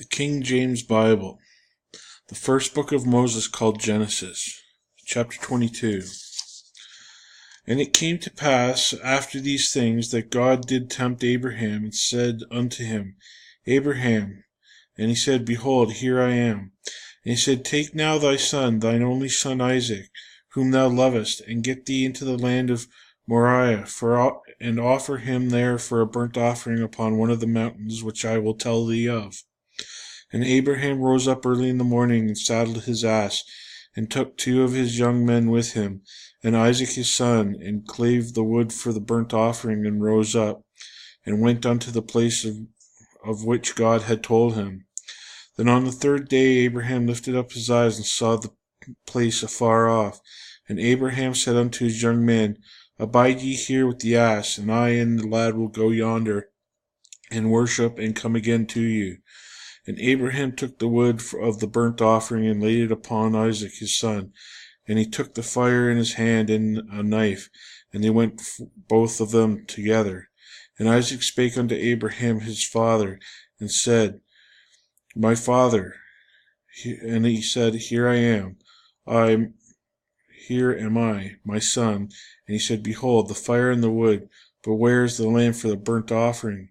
The King James Bible, the first book of Moses called Genesis, chapter 22. And it came to pass after these things that God did tempt Abraham, and said unto him, Abraham. And he said, Behold, here I am. And he said, Take now thy son, thine only son Isaac, whom thou lovest, and get thee into the land of Moriah, and offer him there for a burnt offering upon one of the mountains which I will tell thee of. And Abraham rose up early in the morning, and saddled his ass, and took 2 of his young men with him, and Isaac his son, and clave the wood for the burnt offering, and rose up, and went unto the place of which God had told him. Then on the 3rd day Abraham lifted up his eyes, and saw the place afar off. And Abraham said unto his young men, Abide ye here with the ass, and I and the lad will go yonder, and worship, and come again to you. And Abraham took the wood of the burnt offering, and laid it upon Isaac his son. And he took the fire in his hand, and a knife, and they went both of them together. And Isaac spake unto Abraham his father, and said, My father. And he said, Here I am. Here am I, my son. And he said, Behold, the fire and the wood, but where is the lamb for the burnt offering?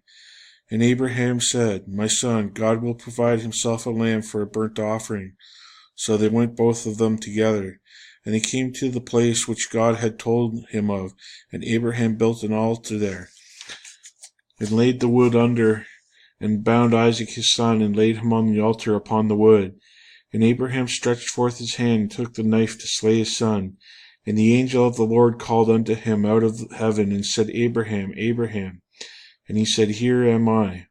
And Abraham said, My son, God will provide himself a lamb for a burnt offering. So they went both of them together. And they came to the place which God had told him of, and Abraham built an altar there, and laid the wood under, and bound Isaac his son, and laid him on the altar upon the wood. And Abraham stretched forth his hand, and took the knife to slay his son. And the angel of the Lord called unto him out of heaven, and said, Abraham, Abraham. And he said, Here am I. And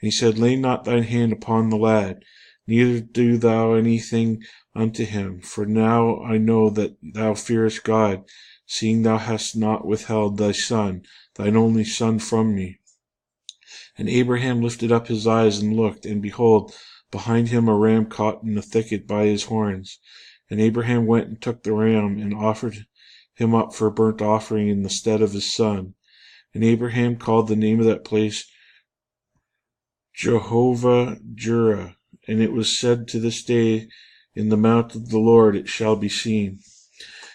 he said, Lay not thine hand upon the lad, neither do thou anything unto him. For now I know that thou fearest God, seeing thou hast not withheld thy son, thine only son, from me. And Abraham lifted up his eyes and looked, and behold, behind him a ram caught in a thicket by his horns. And Abraham went and took the ram, and offered him up for a burnt offering in the stead of his son. And Abraham called the name of that place Jehovah-Jireh, and it was said to this day, In the mount of the Lord it shall be seen.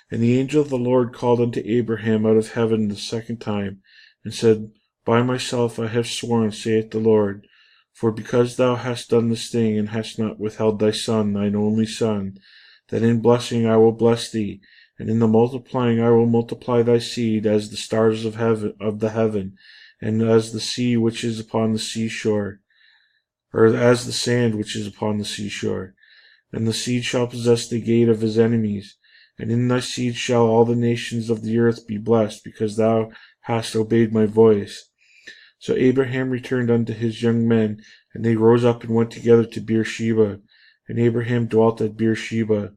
And the angel of the Lord called unto Abraham out of heaven the 2nd time, and said, By myself I have sworn, saith the Lord, for because thou hast done this thing, and hast not withheld thy son, thine only son, that in blessing I will bless thee, and in the multiplying I will multiply thy seed as the stars of the heaven, and as the sea which is upon the seashore, or as the sand which is upon the seashore. And the seed shall possess the gate of his enemies, and in thy seed shall all the nations of the earth be blessed, because thou hast obeyed my voice. So Abraham returned unto his young men, and they rose up and went together to Beersheba. And Abraham dwelt at Beersheba.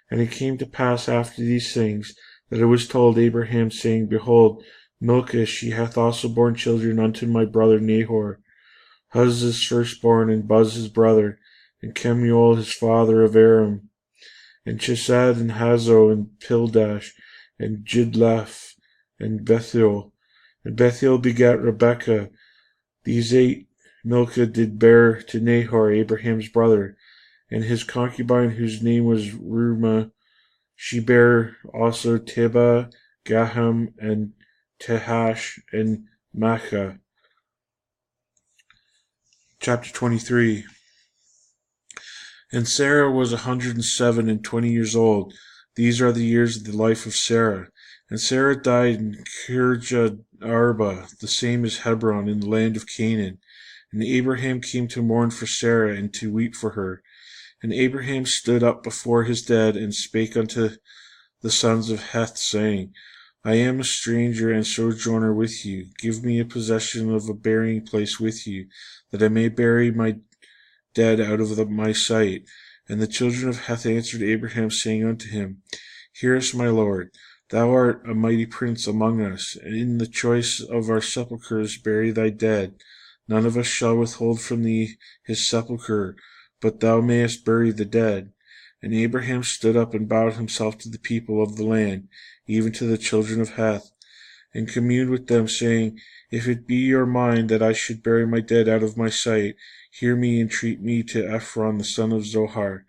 And it came to pass after these things, that it was told Abraham, saying, Behold, Milcah, she hath also borne children unto my brother Nahor, Huz his firstborn, and Buz his brother, and Kemuel his father of Aram, and Chesed, and Hazo, and Pildash, and Jidlaph, and Bethuel. And Bethuel begat Rebekah. These 8 Milcah did bear to Nahor, Abraham's brother, and his concubine, whose name was Reumah. She bare also Tebah, Gaham, and Tehash, and Maachah. Chapter 23. And Sarah was 107 and 20 years old. These are the years of the life of Sarah. And Sarah died in Kirjatharba, the same as Hebron, in the land of Canaan. And Abraham came to mourn for Sarah, and to weep for her. And Abraham stood up before his dead, and spake unto the sons of Heth, saying, I am a stranger and sojourner with you. Give me a possession of a burying place with you, that I may bury my dead out of my sight. And the children of Heth answered Abraham, saying unto him, Hear us, my lord. Thou art a mighty prince among us, and in the choice of our sepulchres bury thy dead. None of us shall withhold from thee his sepulchre, but thou mayest bury the dead. And Abraham stood up and bowed himself to the people of the land, even to the children of Heth, and communed with them, saying, If it be your mind that I should bury my dead out of my sight, hear me, entreat me to Ephron the son of Zohar,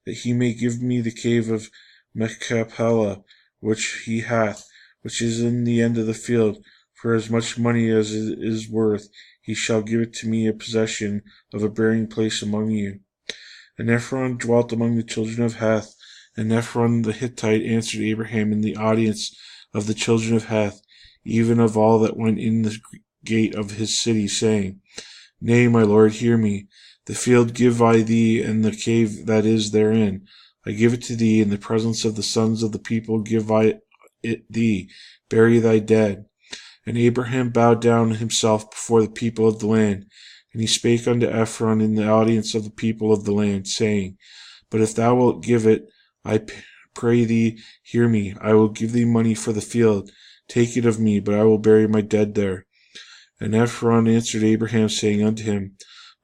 that he may give me the cave of Machpelah, which he hath, which is in the end of the field, for as much money as it is worth. He shall give it to me a possession of a burying place among you. And Ephron dwelt among the children of Heth, and Ephron the Hittite answered Abraham in the audience of the children of Heth, even of all that went in the gate of his city, saying, Nay, my lord, hear me. The field give I thee, and the cave that is therein. I give it to thee in the presence of the sons of the people. Give I it thee. Bury thy dead. And Abraham bowed down himself before the people of the land. And he spake unto Ephron in the audience of the people of the land, saying, But if thou wilt give it, I pray thee, hear me. I will give thee money for the field. Take it of me, but I will bury my dead there. And Ephron answered Abraham, saying unto him,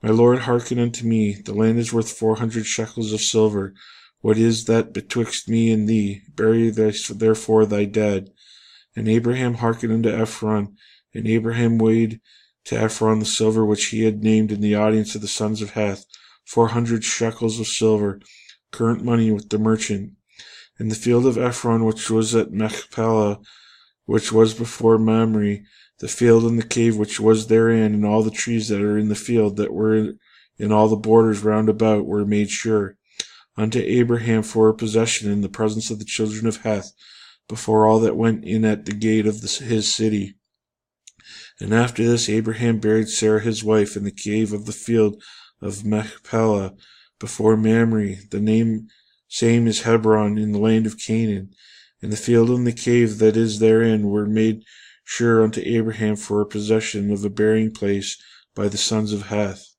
My lord, hearken unto me. The land is worth 400 shekels of silver. What is that betwixt me and thee? Bury therefore thy dead. And Abraham hearkened unto Ephron, and Abraham weighed to Ephron the silver which he had named in the audience of the sons of Heth, 400 shekels of silver, current money with the merchant. And the field of Ephron which was at Machpelah, which was before Mamre, the field and the cave which was therein, and all the trees that are in the field that were in all the borders round about were made sure unto Abraham for a possession in the presence of the children of Heth, before all that went in at the gate of his city. And after this Abraham buried Sarah his wife in the cave of the field of Machpelah before Mamre. The name same is Hebron in the land of Canaan. And the field and the cave that is therein were made sure unto Abraham for a possession of a burying place by the sons of Heth.